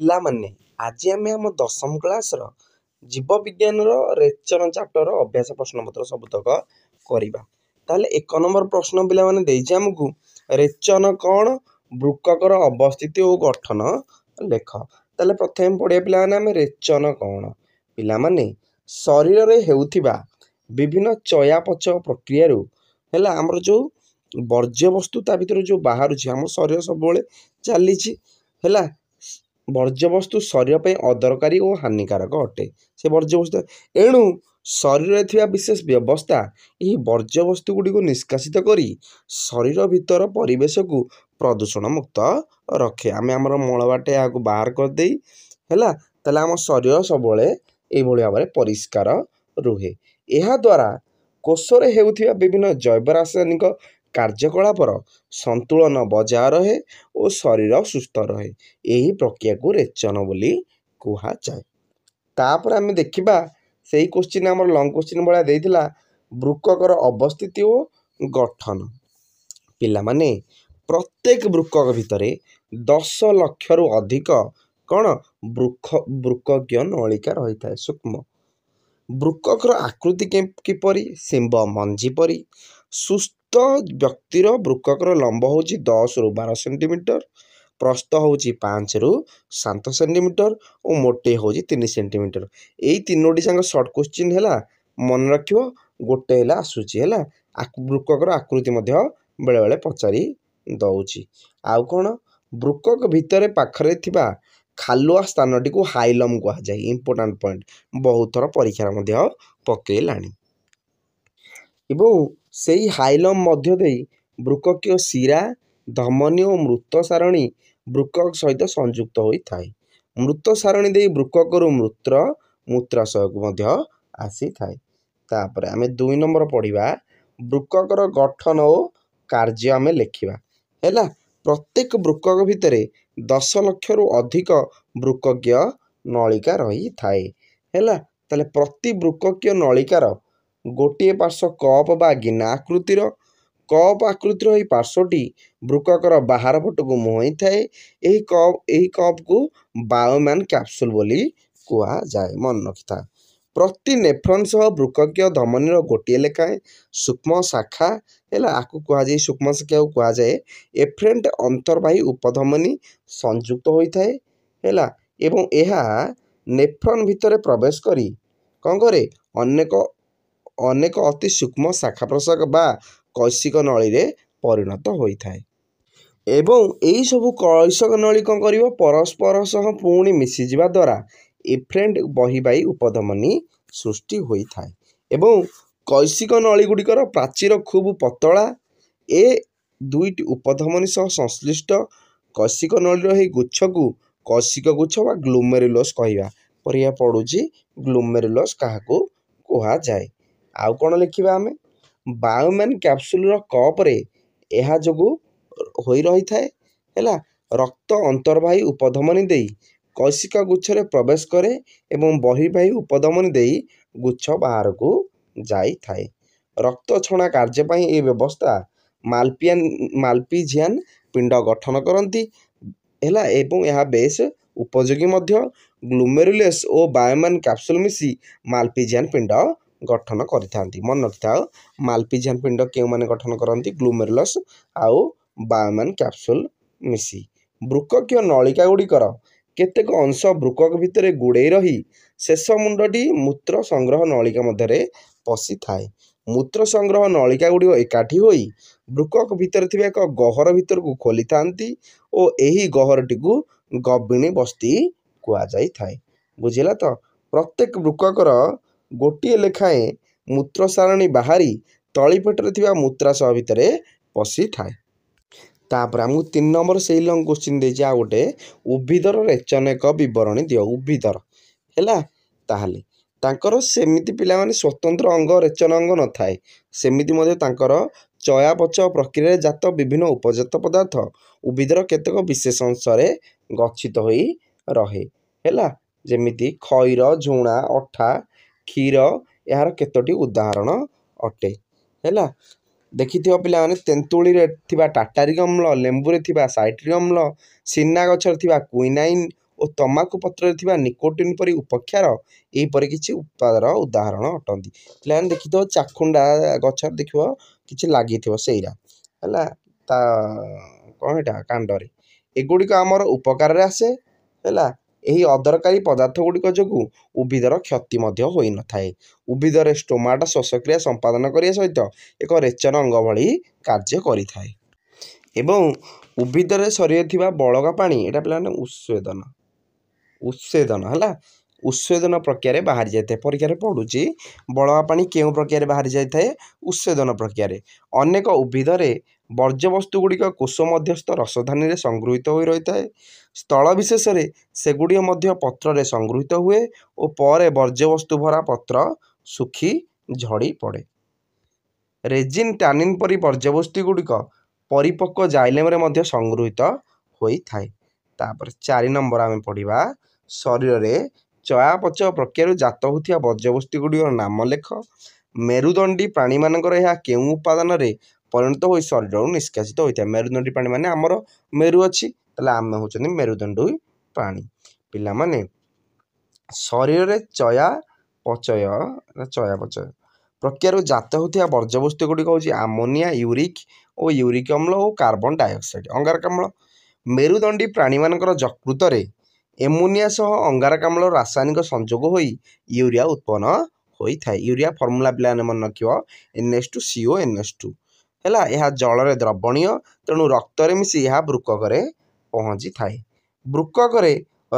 ପିଲାମାନେ ଆଜି ଆମେ ଆମ ଦଶମ କ୍ଲାସର ଜୀବବିଜ୍ଞାନର ରେଚନ ଚାପ୍ଟର ଅଭ୍ୟାସ ପ୍ରଶ୍ନପତ୍ର ସବୁତକ କରିବା। ତାହେଲେ 1 ନମ୍ବର ପ୍ରଶ୍ନ ପିଲାମାନେ ଦେଇଛି ଆମକୁ ରେଚନ କ'ଣ, ବୃକକର ଅବସ୍ଥିତି ଓ ଗଠନ ଲେଖ। ତାହେଲେ ପ୍ରଥମେ ପଢ଼ିବା ପିଲାମାନେ ଆମେ ରେଚନ କ'ଣ। ପିଲାମାନେ ଶରୀରରେ ହେଉଥିବା ବିଭିନ୍ନ ଚୟାପଚୟ ପ୍ରକ୍ରିୟାରୁ ହେଲା ଆମର ଯେଉଁ ବର୍ଜ୍ୟବସ୍ତୁ ତା ଭିତରୁ ଯେଉଁ ବାହାରୁଛି, ଆମ ଶରୀର ସବୁବେଳେ ଚାଲିଛି ହେଲା, ବର୍ଜ୍ୟବସ୍ତୁ ଶରୀର ପାଇଁ ଅଦରକାରୀ ଓ ହାନିକାରକ ଅଟେ। ସେ ବର୍ଜ୍ୟବସ୍ତୁ ଏଣୁ ଶରୀରରେ ଥିବା ବିଶେଷ ବ୍ୟବସ୍ଥା ଏହି ବର୍ଜ୍ୟବସ୍ତୁ ଗୁଡ଼ିକୁ ନିଷ୍କାସିତ କରି ଶରୀର ଭିତର ପରିବେଶକୁ ପ୍ରଦୂଷଣ ମୁକ୍ତ ରଖେ। ଆମେ ଆମର ମଳ ବାଟେ ଏହାକୁ ବାହାର କରିଦେଇ ହେଲା, ତାହେଲେ ଆମ ଶରୀର ସବୁବେଳେ ଏଇଭଳି ଭାବରେ ପରିଷ୍କାର ରୁହେ। ଏହାଦ୍ୱାରା କୋଷରେ ହେଉଥିବା ବିଭିନ୍ନ ଜୈବ ରାସାୟନିକ କାର୍ଯ୍ୟକଳାପର ସନ୍ତୁଳନ ବଜାୟ ରହେ ଓ ଶରୀର ସୁସ୍ଥ ରହେ। ଏହି ପ୍ରକ୍ରିୟାକୁ ରେଚନ ବୋଲି କୁହାଯାଏ। ତାପରେ ଆମେ ଦେଖିବା ସେଇ କୋଶ୍ଚିନ୍ ଆମର ଲଙ୍ଗ କୋଶ୍ଚିନ୍ ଭଳିଆ ଦେଇଥିଲା ବୃକକର ଅବସ୍ଥିତି ଓ ଗଠନ। ପିଲାମାନେ ପ୍ରତ୍ୟେକ ବୃକକ ଭିତରେ 10 ଲକ୍ଷରୁ ଅଧିକ କ'ଣ ବୃକକୀୟ ନଳିକା ରହିଥାଏ ସୂକ୍ଷ୍ମ। ବୃକକର ଆକୃତି କିପରି? ଶିମ୍ବ ମଞ୍ଜି ପରି। ସୁସ୍ଥ ବ୍ୟକ୍ତିର ବୃକକର ଲମ୍ବ ହେଉଛି 10ରୁ 12 ସେଣ୍ଟିମିଟର, ପ୍ରସ୍ଥ ହେଉଛି 5ରୁ 7 ସେଣ୍ଟିମିଟର ଓ ମୋଟେଇ ହେଉଛି 3 ସେଣ୍ଟିମିଟର। ଏଇ ତିନୋଟି ଯାକ ସର୍ଟ କୋଶ୍ଚିନ୍ ହେଲା, ମନେ ରଖିବ। ଗୋଟେ ହେଲା ଆସୁଛି ହେଲା ବୃକକର ଆକୃତି ମଧ୍ୟ ବେଳେବେଳେ ପଚାରି ଦେଉଛି। ଆଉ କ'ଣ? ବୃକକ ଭିତରେ ପାଖରେ ଥିବା ଖାଲୁଆ ସ୍ଥାନଟିକୁ ହାଇଲମ୍ କୁହାଯାଏ। ଇମ୍ପୋର୍ଟାଣ୍ଟ ପଏଣ୍ଟ, ବହୁତ ଥର ପରୀକ୍ଷାରେ ମଧ୍ୟ ପକେଇଲାଣି। ଏବଂ ସେଇ ହାଇଲମ୍ ମଧ୍ୟ ଦେଇ ବୃକକୀୟ ଶିରା, ଧମନୀ ଓ ମୃତ ସାରଣୀ ବୃକକ ସହିତ ସଂଯୁକ୍ତ ହୋଇଥାଏ। ମୃତ ସାରଣୀ ଦେଇ ବୃକକରୁ ମୂତ୍ରାଶୟକୁ ମଧ୍ୟ ଆସିଥାଏ। ତାପରେ ଆମେ 2 ନମ୍ବର ପଢ଼ିବା ବୃକକର ଗଠନ ଓ କାର୍ଯ୍ୟ ଆମେ ଲେଖିବା ହେଲା। ପ୍ରତ୍ୟେକ ବୃକକ ଭିତରେ 10 ଲକ୍ଷରୁ ଅଧିକ ବୃକକୀୟ ନଳିକା ରହିଥାଏ ହେଲା। ତାହେଲେ ପ୍ରତି ବୃକକୀୟ ନଳିକାର ଗୋଟିଏ ପାର୍ଶ୍ୱ କପ୍ ବା ଗିନା ଆକୃତିର। କପ୍ ଆକୃତିର ଏହି ପାର୍ଶ୍ୱଟି ବୃକକର ବାହାର ପଟକୁ ମୁହାଁଇଥାଏ। ଏହି କପ୍କୁ ବାୟୋମ୍ୟାନ୍ କ୍ୟାପସୁଲ ବୋଲି କୁହାଯାଏ। ମନେ ରଖିଥା। ପ୍ରତି ନେଫ୍ରନ୍ ସହ ବୃକକୀୟ ଧମନୀର ଗୋଟିଏ ଲେଖାଏଁ ସୂକ୍ଷ୍ମ ଶାଖା ହେଲା, ଆକୁ କୁହାଯାଏ ସୂକ୍ଷ୍ମ ଶାଖାକୁ କୁହାଯାଏ ଏଫରେଣ୍ଟ ଅନ୍ତର୍ବାହୀ ଉପଧମନୀ ସଂଯୁକ୍ତ ହୋଇଥାଏ ହେଲା। ଏବଂ ଏହା ନେଫ୍ରନ୍ ଭିତରେ ପ୍ରବେଶ କରି କ'ଣ କରେ? ଅନେକ ଅତି ସୂକ୍ଷ୍ମ ଶାଖା ପ୍ରଶାଖ ବା କୈଶିକ ନଳୀରେ ପରିଣତ ହୋଇଥାଏ। ଏବଂ ଏହିସବୁ କୈଶିକ ନଳୀ କ'ଣ କରିବ? ପରସ୍ପର ସହ ପୁଣି ମିଶିଯିବା ଦ୍ୱାରା ଏଫରେଣ୍ଟ ବହିବାହୀ ଉପଧମନୀ ସୃଷ୍ଟି ହୋଇଥାଏ। ଏବଂ କୈଶିକ ନଳୀ ଗୁଡ଼ିକର ପ୍ରାଚୀର ଖୁବ୍ ପତଳା। ଏ ଦୁଇଟି ଉପଧମନୀ ସହ ସଂଶ୍ଳିଷ୍ଟ କୈଶିକ ନଳୀର ଏହି ଗୁଚ୍ଛକୁ କୈଶିକ ଗୁଚ୍ଛ ବା ଗ୍ଲୋମେରୁଲସ୍ କହିବା। ପରୀକ୍ଷା ପଡ଼ୁଛି ଗ୍ଲୋମେରୁଲସ୍ କାହାକୁ କୁହାଯାଏ। ଆଉ କ'ଣ ଲେଖିବା ଆମେ? ବାୟୋମ୍ୟାନ୍ କ୍ୟାପସୁଲର କପ୍ରେ ଏହା ଯୋଗୁଁ ହୋଇ ରହିଥାଏ ହେଲା। ରକ୍ତ ଅନ୍ତର୍ବାହୀ ଉପଧମନୀ ଦେଇ କୈଶିକ ଗୁଚ୍ଛରେ ପ୍ରବେଶ କରେ ଏବଂ ବହିର୍ବାହୀ ଉପଧମନୀ ଦେଇ ଗୁଚ୍ଛ ବାହାରକୁ ଯାଇଥାଏ। ରକ୍ତ ଛଣା କାର୍ଯ୍ୟ ପାଇଁ ଏହି ବ୍ୟବସ୍ଥା ମାଲ୍ପିଜିଆନ୍ ପିଣ୍ଡ ଗଠନ କରନ୍ତି ହେଲା। ଏବଂ ଏହା ବେଶ ଉପଯୋଗୀ ମଧ୍ୟ। ଗ୍ଲୋମେରୁଲସ୍ ଓ ବାୟୋମ୍ୟାନ୍ କ୍ୟାପସୁଲ ମିଶି ମାଲ୍ପିଜିଆନ୍ ପିଣ୍ଡ ଗଠନ କରିଥାନ୍ତି। ମନେ ରଖିଥାଅ, ମାଲ୍ପିଜିଆନ୍ ପିଣ୍ଡ କେଉଁମାନେ ଗଠନ କରନ୍ତି? ଗ୍ଲୋମେରୁଲସ୍ ଆଉ ବାୟୋମ୍ୟାନ୍ କ୍ୟାପସୁଲ ମିଶି। ବୃକକୀୟ ନଳିକା ଗୁଡ଼ିକର କେତେକ ଅଂଶ ବୃକକ ଭିତରେ ଗୁଡ଼େଇ ରହି ଶେଷ ମୁଣ୍ଡଟି ମୂତ୍ର ସଂଗ୍ରହ ନଳିକା ମଧ୍ୟରେ ପଶିଥାଏ। ମୂତ୍ର ସଂଗ୍ରହ ନଳିକା ଗୁଡ଼ିକ ଏକାଠି ହୋଇ ବୃକକ ଭିତରେ ଥିବା ଏକ ଗହ୍ୱର ଭିତରକୁ ଖୋଲିଥାନ୍ତି ଓ ଏହି ଗହ୍ୱରଟିକୁ ଗର୍ଭିଣୀ ବସ୍ତି କୁହାଯାଇଥାଏ। ବୁଝିଲା ତ? ପ୍ରତ୍ୟେକ ବୃକକର ଗୋଟିଏ ଲେଖାଏଁ ମୂତ୍ର ସାରଣୀ ବାହାରି ତଳିପେଟରେ ଥିବା ମୂତ୍ରାଶୟ ଭିତରେ ପଶିଥାଏ। ତାପରେ ଆମକୁ 3 ନମ୍ବର ସେଇ ଲଙ୍ଗ କୋଶ୍ଚିନ୍ ଦେଇଛି ଆଉ ଗୋଟେ, ଉଦ୍ଭିଦର ରେଚନ ଏକ ବିବରଣୀ ଦିଅ। ଉଦ୍ଭିଦର ହେଲା। ତାହେଲେ ତାଙ୍କର ସେମିତି ପିଲାମାନେ ସ୍ୱତନ୍ତ୍ର ଅଙ୍ଗ ରେଚନ ଅଙ୍ଗ ନଥାଏ। ସେମିତି ମଧ୍ୟ ତାଙ୍କର ଚୟାପଚୟ ପ୍ରକ୍ରିୟାରେ ଜାତ ବିଭିନ୍ନ ଉପଜାତ ପଦାର୍ଥ ଉଦ୍ଭିଦର କେତେକ ବିଶେଷ ଅଂଶରେ ଗଚ୍ଛିତ ହୋଇ ରହେ ହେଲା। ଯେମିତି ଖଇର, ଝୁଣା, ଅଠା, କ୍ଷୀର ଏହାର କେତୋଟି ଉଦାହରଣ ଅଟେ ହେଲା। ଦେଖିଥିବ ପିଲାମାନେ ତେନ୍ତୁଳିରେ ଥିବା ଟାଟାରିକ ଅମ୍ଳ, ଲେମ୍ବୁରେ ଥିବା ସାଇଟ୍ରିକ ଅମ୍ଳ, ସିନା ଗଛରେ ଥିବା କୁଇନାଇନ୍ ଓ ତମାଖୁ ପତ୍ରରେ ଥିବା ନିକୋଟିନ୍ ପରି ଉପକ୍ଷାର ଏହିପରି କିଛି ଉତ୍ପାଦର ଉଦାହରଣ ଅଟନ୍ତି। ପିଲାମାନେ ଦେଖିଥିବ ଚାଖୁଣ୍ଡା ଗଛରେ ଦେଖିବ କିଛି ଲାଗିଥିବ ସେଇରା ହେଲା ତା କ'ଣ ଏଇଟା କାଣ୍ଡରେ ଏଗୁଡ଼ିକ ଆମର ଉପକାରରେ ଆସେ ହେଲା। ଏହି ଅଦରକାରୀ ପଦାର୍ଥ ଗୁଡ଼ିକ ଯୋଗୁଁ ଉଦ୍ଭିଦର କ୍ଷତି ମଧ୍ୟ ହୋଇନଥାଏ। ଉଦ୍ଭିଦରେ ଷ୍ଟୋମାଟା ଶ୍ୱାସକ୍ରିୟା ସମ୍ପାଦନ କରିବା ସହିତ ଏକ ରେଚନ ଅଙ୍ଗ ଭଳି କାର୍ଯ୍ୟ କରିଥାଏ ଏବଂ ଉଦ୍ଭିଦରେ ଶରୀରରେ ଥିବା ବଳକା ପାଣି ଏଇଟା ପିଲାମାନେ ଉତ୍ସେଦନ ହେଲା ଉତ୍ସେଦନ ପ୍ରକ୍ରିୟାରେ ବାହାରି ଯାଇଥାଏ। ପରୀକ୍ଷାରେ ପଡ଼ୁଛି ବଳକା ପାଣି କେଉଁ ପ୍ରକ୍ରିୟାରେ ବାହାରି ଯାଇଥାଏ? ଉତ୍ସେଦନ ପ୍ରକ୍ରିୟାରେ। ଅନେକ ଉଦ୍ଭିଦରେ ବର୍ଜ୍ୟବସ୍ତୁ ଗୁଡ଼ିକ କୋଷ ମଧ୍ୟସ୍ଥ ରସଧାନୀରେ ସଂଗୃହୀତ ହୋଇ ରହିଥାଏ। ସ୍ଥଳ ବିଶେଷରେ ସେଗୁଡ଼ିକ ମଧ୍ୟ ପତ୍ରରେ ସଂଗୃହୀତ ହୁଏ ଓ ପରେ ବର୍ଜ୍ୟବସ୍ତୁ ଭରା ପତ୍ର ଶୁଖି ଝଡ଼ି ପଡ଼େ। ରେଜିନ୍ ଟାନିନ୍ ପରି ବର୍ଜ୍ୟବସ୍ତୁ ଗୁଡ଼ିକ ପରିପକ୍ୱ ଜାଇଲେମରେ ମଧ୍ୟ ସଂଗୃହୀତ ହୋଇଥାଏ। ତାପରେ 4 ନମ୍ବର ଆମେ ପଢ଼ିବା ଶରୀରରେ ଚୟାପଚୟ ପ୍ରକ୍ରିୟାରୁ ଜାତ ହେଉଥିବା ବର୍ଜ୍ୟବସ୍ତୁ ଗୁଡ଼ିକର ନାମ ଲେଖ। ମେରୁଦଣ୍ଡୀ ପ୍ରାଣୀମାନଙ୍କର ଏହା କେଉଁ ଉପାଦାନରେ ପରିଣତ ହୋଇ ଶରୀରରୁ ନିଷ୍କାସିତ ହୋଇଥାଏ? ମେରୁଦଣ୍ଡୀ ପ୍ରାଣୀ ମାନେ ଆମର ମେରୁ ଅଛି ତାହେଲେ ଆମେ ହେଉଛନ୍ତି ମେରୁଦଣ୍ଡୀ ପ୍ରାଣୀ। ପିଲାମାନେ ଶରୀରରେ ଚୟାପଚୟ ପ୍ରକ୍ରିୟାରୁ ଜାତ ହେଉଥିବା ବର୍ଜ୍ୟବସ୍ତୁ ଗୁଡ଼ିକ ହେଉଛି ଆମୋନିଆ, ୟୁରିକ୍ ଓ ୟୁରିକ୍ ଅମ୍ଳ ଓ କାର୍ବନ ଡାଇଅକ୍ସାଇଡ୍ ଅଙ୍ଗାରକାମ୍ଳ। ମେରୁଦଣ୍ଡୀ ପ୍ରାଣୀମାନଙ୍କର ଯକୃତରେ ଏମୋନିଆ ସହ ଅଙ୍ଗାରକାମ୍ଳ ରାସାୟନିକ ସଂଯୋଗ ହୋଇ ୟୁରିଆ ଉତ୍ପନ୍ନ ହୋଇଥାଏ। ୟୁରିଆ ଫର୍ମୁଲା ପିଲାମାନେ ମନେ ରଖିବ NH2CO NH2 ହେଲା। ଏହା ଜଳରେ ଦ୍ରବଣୀୟ ତେଣୁ ରକ୍ତରେ ମିଶି ଏହା ବୃକକରେ ପହଞ୍ଚିଥାଏ। ବୃକକରେ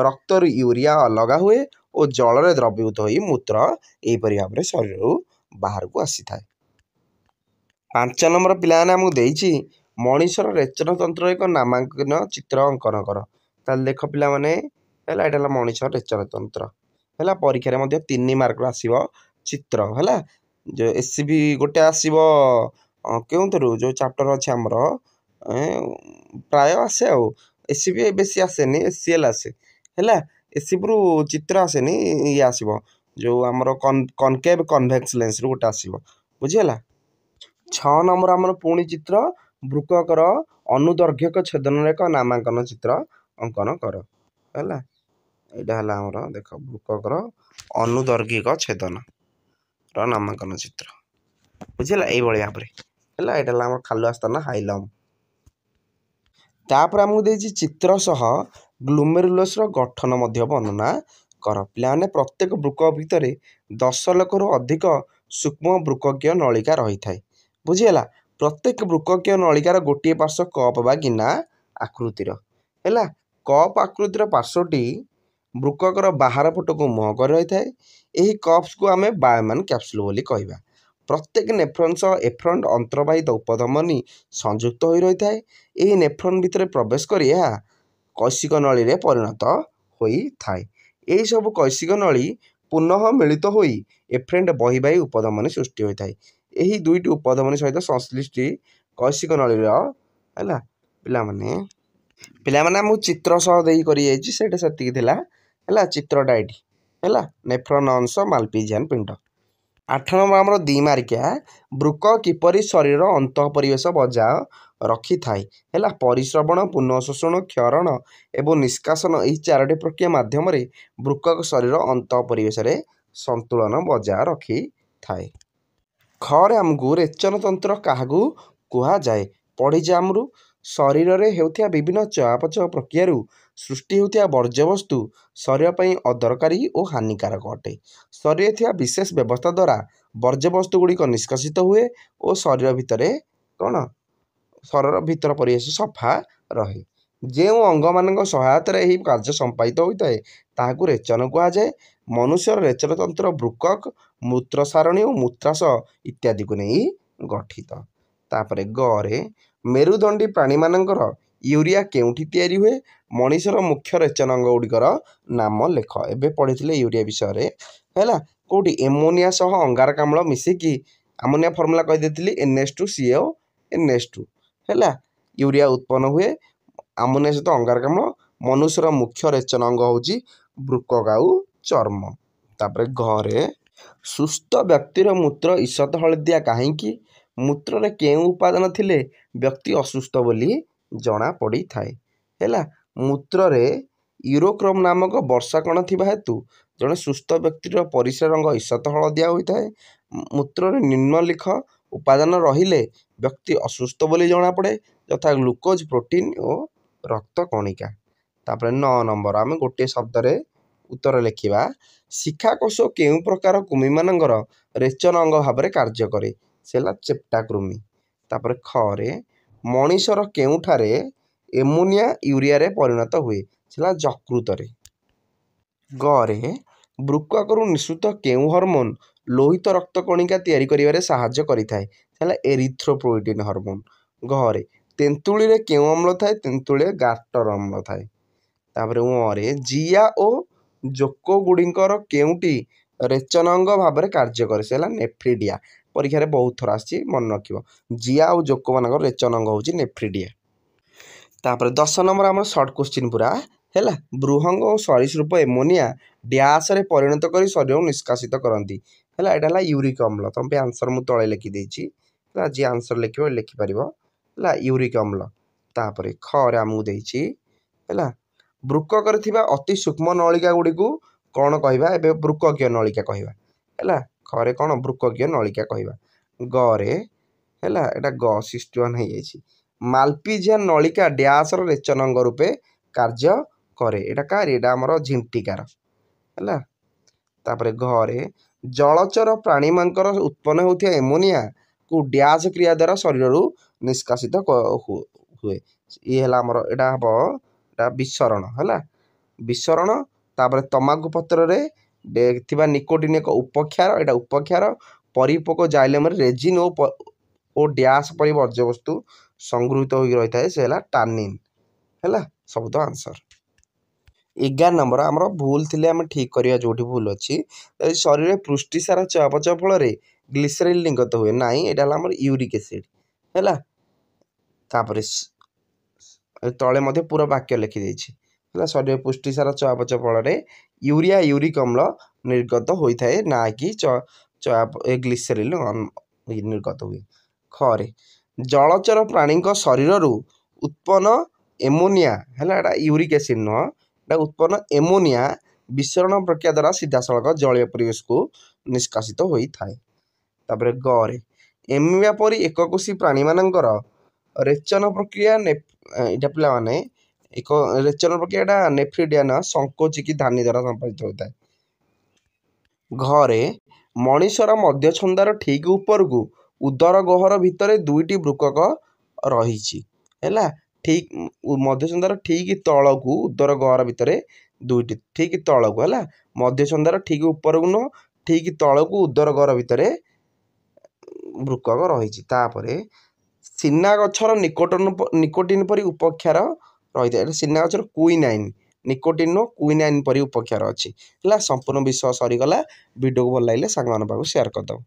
ରକ୍ତରୁ ୟୁରିଆ ଅଲଗା ହୁଏ ଓ ଜଳରେ ଦ୍ରବୀଭୂତ ହୋଇ ମୂତ୍ର ଏହିପରି ଭାବରେ ଶରୀରରୁ ବାହାରକୁ ଆସିଥାଏ। 5 ନମ୍ବର ପିଲାମାନେ ଆମକୁ ଦେଇଛି ମଣିଷର ରେଚନ ତନ୍ତ୍ରର ଏକ ନାମାଙ୍କନ ଚିତ୍ର ଅଙ୍କନ କର। ତାହେଲେ ଦେଖ ପିଲାମାନେ ହେଲା ଏଇଟା ହେଲା ମଣିଷର ରେଚନ ତନ୍ତ୍ର ହେଲା। ପରୀକ୍ଷାରେ ମଧ୍ୟ 3 ମାର୍କର ଆସିବ ଚିତ୍ର ହେଲା। ଯେଉଁ SCB ଗୋଟେ ଆସିବ କେଉଁଥିରୁ ଯେଉଁ ଚାପ୍ଟର ଅଛି ଆମର ପ୍ରାୟ ଆସେ ଆଉ SCB ବେଶୀ ଆସେନି SCL ଆସେ ହେଲା। SCBରୁ ଚିତ୍ର ଆସେନି ଇଏ ଆସିବ ଯେଉଁ ଆମର କନକେଭ୍ କନଭେକ୍ସ ଲେନ୍ସରୁ ଗୋଟେ ଆସିବ ବୁଝିହେଲା। 6 ନମ୍ବର ଆମର ପୁଣି ଚିତ୍ର ବୃକକର ଅନୁଦୈର୍ଘ୍ୟକ ଛେଦନର ଏକ ନାମାଙ୍କନ ଚିତ୍ର ଅଙ୍କନ କର ହେଲା। ଏଇଟା ହେଲା ଆମର ଦେଖ ବୃକକର ଅନୁଦୈର୍ଘ୍ୟିକ ଛେଦନର ନାମାଙ୍କନ ଚିତ୍ର ବୁଝିହେଲା ଏଇଭଳି ଭାବରେ ହେଲା। ଏଇଟା ହେଲା ଆମର ଖାଲୁଆ ସ୍ତନ ହାଇଲମ୍। ତାପରେ ଆମକୁ ଦେଇଛି ଚିତ୍ର ସହ ଗ୍ଲୁମେରୁଲସର ଗଠନ ମଧ୍ୟ ବର୍ଣ୍ଣନା କର। ପିଲାମାନେ ପ୍ରତ୍ୟେକ ବୃକକ ଭିତରେ 10 ଲକ୍ଷରୁ ଅଧିକ ସୂକ୍ଷ୍ମ ବୃକକୀୟ ନଳିକା ରହିଥାଏ ବୁଝିହେଲା। ପ୍ରତ୍ୟେକ ବୃକକୀୟ ନଳିକାର ଗୋଟିଏ ପାର୍ଶ୍ୱ କପ୍ ବା ଗିନା ଆକୃତିର ହେଲା। କପ୍ ଆକୃତିର ପାର୍ଶ୍ୱଟି ବୃକକର ବାହାର ପଟକୁ ମୁହଁ କରି ରହିଥାଏ। ଏହି କପ୍ସକୁ ଆମେ ବାୟମାନ କ୍ୟାପସୁଲ ବୋଲି କହିବା। ପ୍ରତ୍ୟେକ ନେଫ୍ରନ୍ ସହ ଏଫ୍ରଣ୍ଟ ଅନ୍ତର୍ବାହିତ ଉପଧମନୀ ସଂଯୁକ୍ତ ହୋଇ ରହିଥାଏ। ଏହି ନେଫ୍ରନ୍ ଭିତରେ ପ୍ରବେଶ କରି ଏହା କୈଶିକ ନଳୀରେ ପରିଣତ ହୋଇଥାଏ। ଏହିସବୁ କୈଶିକ ନଳୀ ପୁନଃ ମିଳିତ ହୋଇ ଏଫ୍ରେଣ୍ଟ ବହିବାହୀ ଉପଧମନୀ ସୃଷ୍ଟି ହୋଇଥାଏ। ଏହି ଦୁଇଟି ଉପଧମନୀ ସହିତ ସଂଶ୍ଳିଷ୍ଟ କୈଶିକ ନଳୀର ହେଲା। ପିଲାମାନେ ଆମକୁ ଚିତ୍ର ସହ ଦେଇ କରିଯାଇଛି ସେଇଟା ସେତିକି ଥିଲା ହେଲା। ଚିତ୍ରଟା ଏଇଠି ହେଲା ନେଫ୍ରନ୍ ଅଂଶ ମାଲପିଜିଆନ୍ ପିଣ୍ଡ। 8 ନମ୍ବର ଆମର 2 ମାର୍କିଆ ବୃକକ କିପରି ଶରୀରର ଅନ୍ତଃ ପରିବେଶ ବଜାୟ ରଖିଥାଏ ହେଲା। ପରିଶ୍ରବଣ, ପୁନଃଶୋଷଣ, କ୍ଷରଣ ଏବଂ ନିଷ୍କାସନ ଏହି 4ଟି ପ୍ରକ୍ରିୟା ମାଧ୍ୟମରେ ବୃକକ ଶରୀର ଅନ୍ତଃ ପରିବେଶରେ ସନ୍ତୁଳନ ବଜାୟ ରଖିଥାଏ। ଖରେ ଆମକୁ ରେଚନ ତନ୍ତ୍ର କାହାକୁ କୁହାଯାଏ? ପଢ଼ିଛେ ଆମରୁ ଶରୀରରେ ହେଉଥିବା ବିଭିନ୍ନ ଚୟାପଚୟ ପ୍ରକ୍ରିୟାରୁ ସୃଷ୍ଟି ହେଉଥିବା ବର୍ଜ୍ୟବସ୍ତୁ ଶରୀର ପାଇଁ ଅଦରକାରୀ ଓ ହାନିକାରକ ଅଟେ। ଶରୀରରେ ଥିବା ବିଶେଷ ବ୍ୟବସ୍ଥା ଦ୍ୱାରା ବର୍ଜ୍ୟବସ୍ତୁ ଗୁଡ଼ିକ ନିଷ୍କାସିତ ହୁଏ ଓ ଶରୀର ଭିତର ପରିବେଶ ସଫା ରହେ। ଯେଉଁ ଅଙ୍ଗମାନଙ୍କ ସହାୟତାରେ ଏହି କାର୍ଯ୍ୟ ସମ୍ପାଦିତ ହୋଇଥାଏ ତାହାକୁ ରେଚନ କୁହାଯାଏ। ମନୁଷ୍ୟର ରେଚନ ତନ୍ତ୍ର ବୃକକ, ମୂତ୍ରସାରଣୀ ଓ ମୂତ୍ରାଶୟ ଇତ୍ୟାଦିକୁ ନେଇ ଗଠିତ। ତାପରେ ଗରେ ମେରୁଦଣ୍ଡୀ ପ୍ରାଣୀମାନଙ୍କର ୟୁରିଆ କେଉଁଠି ତିଆରି ହୁଏ? ମଣିଷର ମୁଖ୍ୟ ରେଚନ ଅଙ୍ଗ ଗୁଡ଼ିକର ନାମ ଲେଖ। ଏବେ ପଢ଼ିଥିଲେ ୟୁରିଆ ବିଷୟରେ ହେଲା। କେଉଁଠି ଏମୋନିଆ ସହ ଅଙ୍ଗାରକାମ୍ଳ ମିଶିକି ଆମୋନିଆ ଫର୍ମୁଲା କହିଦେଇଥିଲି NH2CO NH2 ହେଲା। ୟୁରିଆ ଉତ୍ପନ୍ନ ହୁଏ ଆମୋନିଆ ସହିତ ଅଙ୍ଗାରକାମ୍ଳ। ମନୁଷ୍ୟର ମୁଖ୍ୟ ରେଚନ ଅଙ୍ଗ ହେଉଛି ବୃକକ ଆଉ ଚର୍ମ। ତାପରେ ଘରେ ସୁସ୍ଥ ବ୍ୟକ୍ତିର ମୂତ୍ର ଈଷତ ହଳଦିଆ କାହିଁକି? ମୂତ୍ରରେ କେଉଁ ଉପାଦାନ ଥିଲେ ବ୍ୟକ୍ତି ଅସୁସ୍ଥ ବୋଲି ଜଣାପଡ଼ିଥାଏ ହେଲା। ମୂତ୍ରରେ ୟୁରୋକ୍ରୋମ ନାମକ ବର୍ଷା କଣ ଥିବା ହେତୁ ଜଣେ ସୁସ୍ଥ ବ୍ୟକ୍ତିର ପରିସ୍ରା ରଙ୍ଗ ଈଷତ ହଳଦିଆ ହୋଇଥାଏ। ମୂତ୍ରରେ ନିମ୍ନଲିଖ ଉପାଦାନ ରହିଲେ ବ୍ୟକ୍ତି ଅସୁସ୍ଥ ବୋଲି ଜଣାପଡ଼େ, ଯଥା ଗ୍ଲୁକୋଜ, ପ୍ରୋଟିନ୍ ଓ ରକ୍ତ କଣିକା। ତାପରେ 9 ନମ୍ବର ଆମେ ଗୋଟିଏ ଶବ୍ଦରେ ଉତ୍ତର ଲେଖିବା। ଶିଖାକୋଷ କେଉଁ ପ୍ରକାର କୃମିମାନଙ୍କର ରେଚନ ଅଙ୍ଗ ଭାବରେ କାର୍ଯ୍ୟ କରେ? ସେ ହେଲା ଚେପ୍ଟା କୃମି। ତାପରେ ଖରେ ମଣିଷର କେଉଁଠାରେ ଏମୋନିଆ ୟୁରିଆରେ ପରିଣତ ହୁଏ? ସେ ହେଲା ଯକୃତରେ। ଗରେ ବୃକକରୁ ନିଃସୃତ କେଉଁ ହରମୋନ ଲୋହିତ ରକ୍ତ କଣିକା ତିଆରି କରିବାରେ ସାହାଯ୍ୟ କରିଥାଏ? ସେ ହେଲା ଏରିଥ୍ରୋପୋଏଟିନ୍ ହରମୋନ। ଘରେ ତେନ୍ତୁଳିରେ କେଉଁ ଅମ୍ଳ ଥାଏ? ତେନ୍ତୁଳିରେ ଗାର୍ଟର ଅମ୍ଳ ଥାଏ। ତାପରେ ରେ ଜିଆ ଓ ଜୋକ ଗୁଡ଼ିକର କେଉଁଟି ରେଚନ ଅଙ୍ଗ ଭାବରେ କାର୍ଯ୍ୟ କରେ? ସେ ହେଲା ନେଫ୍ରିଡ଼ିଆ। ପରୀକ୍ଷାରେ ବହୁତ ଥର ଆସିଛି, ମନେ ରଖିବ। ଜିଆ ଆଉ ଜୋକମାନଙ୍କର ରେଚନ ଅଙ୍ଗ ହେଉଛି ନେଫ୍ରିଡ଼ିଆ। ତାପରେ 10 ନମ୍ବର ଆମର ସର୍ଟ କୋଶ୍ଚିନ୍ ପୁରା ହେଲା। ବୃହଙ୍ଗ ଓ ସରୀସୃପ ଏମୋନିଆ ଡ୍ୟାସରେ ପରିଣତ କରି ଶରୀରକୁ ନିଷ୍କାସିତ କରନ୍ତି? ହେଲା ଏଇଟା ହେଲା ୟୁରିକ ଅମ୍ଳ। ତମ ପାଇଁ ଆନ୍ସର ମୁଁ ତଳେ ଲେଖିଦେଇଛି ହେଲା, ଯିଏ ଆନ୍ସର ଲେଖିବ ଲେଖିପାରିବ ହେଲା, ୟୁରିକ ଅମ୍ଳ। ତାପରେ ଖରେ ଆମକୁ ଦେଇଛି ହେଲା, ବୃକକରେ ଥିବା ଅତି ସୂକ୍ଷ୍ମ ନଳିକା ଗୁଡ଼ିକୁ କ'ଣ କହିବା? ଏବେ ବୃକକୀୟ ନଳିକା କହିବା ହେଲା। ଖରେ କ'ଣ? ବୃକକୀୟ ନଳିକା କହିବା। ଗରେ ହେଲା, ଏଇଟା 61 ହେଇଯାଇଛି। ମାଲପିଜିଆନ ନଳିକା ଡ୍ୟାସର ରେଚନ ଅଙ୍ଗ ରୂପେ କାର୍ଯ୍ୟ କରେ? ଏଇଟା କାହାର? ଏଇଟା ଆମର ଝିଣ୍ଟିକାର ହେଲା। ତାପରେ ଘରେ ଜଳଚର ପ୍ରାଣୀମାନଙ୍କର ଉତ୍ପନ୍ନ ହେଉଥିବା ଏମୋନିଆକୁ ଡ୍ୟାସ କ୍ରିୟା ଦ୍ୱାରା ଶରୀରରୁ ନିଷ୍କାସିତ ହୁଏ? ଇଏ ହେଲା ଆମର, ଏଇଟା ହେବ ଏଇଟା ବିସରଣ ହେଲା, ବିସରଣ। ତାପରେ ତମାଖୁ ପତ୍ରରେ ଥିବା ନିକୋଟିନ୍ ଏକ ଉପକ୍ଷାର, ଏଇଟା ଉପକ୍ଷାର। ପରିପୋକ ଜାଇଲେମରେ ରେଜିନ୍ ଓ ଡ୍ୟାସ ପରି ବର୍ଜ୍ୟବସ୍ତୁ ସଂଗୃହୀତ ହୋଇକି ରହିଥାଏ, ସେ ହେଲା ଟାନିନ୍ ହେଲା। ସବୁ ତ ଆନ୍ସର। 11 ନମ୍ବର ଆମର ଭୁଲ ଥିଲେ ଆମେ ଠିକ୍ କରିବା ଯେଉଁଠି ଭୁଲ ଅଛି। ଶରୀରରେ ପୃଷ୍ଟିସାର ଚୟାପଚୟ ଫଳରେ ଗ୍ଲିସେରିନ୍ ନିର୍ଗତ ହୁଏ? ନାହିଁ, ଏଇଟା ହେଲା ଆମର ୟୁରିକ୍ ଏସିଡ୍ ହେଲା। ତାପରେ ତଳେ ମଧ୍ୟ ପୁରା ବାକ୍ୟ ଲେଖିଦେଇଛି ହେଲା। ଶରୀରରେ ପୁଷ୍ଟିସାର ଚୟାପଚୟ ଫଳରେ ୟୁରିଆ ୟୁରିକ୍ ଅମ୍ଳ ନିର୍ଗତ ହୋଇଥାଏ, ନା କି ଗ୍ଲିସେରିନ୍ ନିର୍ଗତ ହୁଏ। ଖରେ ଜଳଚର ପ୍ରାଣୀଙ୍କ ଶରୀରରୁ ଉତ୍ପନ୍ନ ଏମୋନିଆ ହେଲା, ଏଇଟା ୟୁରିକ୍ ଏସିଡ୍ ନୁହଁ, ଏଇଟା ଉତ୍ପନ୍ନ ଏମୋନିଆ ବିସରଣ ପ୍ରକ୍ରିୟା ଦ୍ୱାରା ସିଧାସଳଖ ଜଳୀୟ ପରିବେଶକୁ ନିଷ୍କାସିତ ହୋଇଥାଏ। ତାପରେ ଗରେ ଏମିବା ପରି ଏକକୋଷୀ ପ୍ରାଣୀମାନଙ୍କର ରେଚନ ପ୍ରକ୍ରିୟା ଏଇଟା ପିଲାମାନେ ରେଚନ ପ୍ରକ୍ରିୟାଟା ନେଫ୍ରିଡ଼ିଆନ ସଂକୋଚିକି ଧାନି ଦ୍ୱାରା ସମ୍ପାଦିତ ହୋଇଥାଏ। ଘରେ ମଣିଷର ମଧ୍ୟଛନ୍ଦାର ଠିକ୍ ଉପରକୁ ଉଦର ଗହ୍ୱର ଭିତରେ 2ଟି ବୃକକ ରହିଛି ହେଲା। ଠିକ୍ ମଧ୍ୟଛନ୍ଦାର ଠିକ୍ ତଳକୁ ଉଦର ଗହ୍ୱର ଭିତରେ 2ଟି, ଠିକ୍ ତଳକୁ ହେଲା। ମଧ୍ୟଛନ୍ଦାର ଠିକ୍ ଉପରକୁ ନୁହଁ, ଠିକ୍ ତଳକୁ ଉଦର ଗହ୍ୱର ଭିତରେ ବୃକକ ରହିଛି। ତାପରେ ସିନା ଗଛର ନିକୋଟିନ୍ ପରି ଉପକ୍ଷାର ରହିଥାଏ। ଏଟା ସିନା ଗଛର କୁଇନାଇନ୍, ନିକୋଟିନ୍ ନୁହଁ, କୁଇନାଇନ୍ ପରି ଉପକ୍ଷାର ଅଛି ହେଲା। ସମ୍ପୂର୍ଣ୍ଣ ବିଷୟ ସରିଗଲା। ଭିଡ଼ିଓକୁ ଭଲ ଲାଗିଲେ ସାଙ୍ଗମାନଙ୍କ ପାଖକୁ ସେୟାର କରିଦେବ।